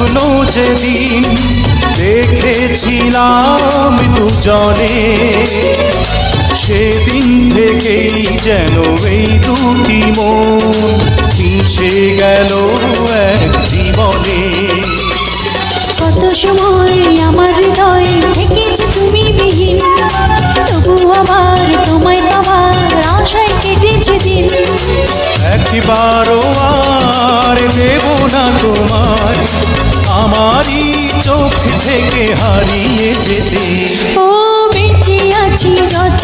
স্বপ্ন যেদিন দেখেছিলাম দুজনে, সেদিন থেকেই যেন এই দুটি মন মিশে গেল এক জীবনে। কত সময় আমার হৃদয়ে থেকেছো তুমি বিহীন, তবু আবার তোমায় পাওয়ার আশায় কেটেছে দিন। একবারও আর দেব না তোমার আমারই চোখ থেকে হারিয়ে যেতে। ও বেঁচে আছি যত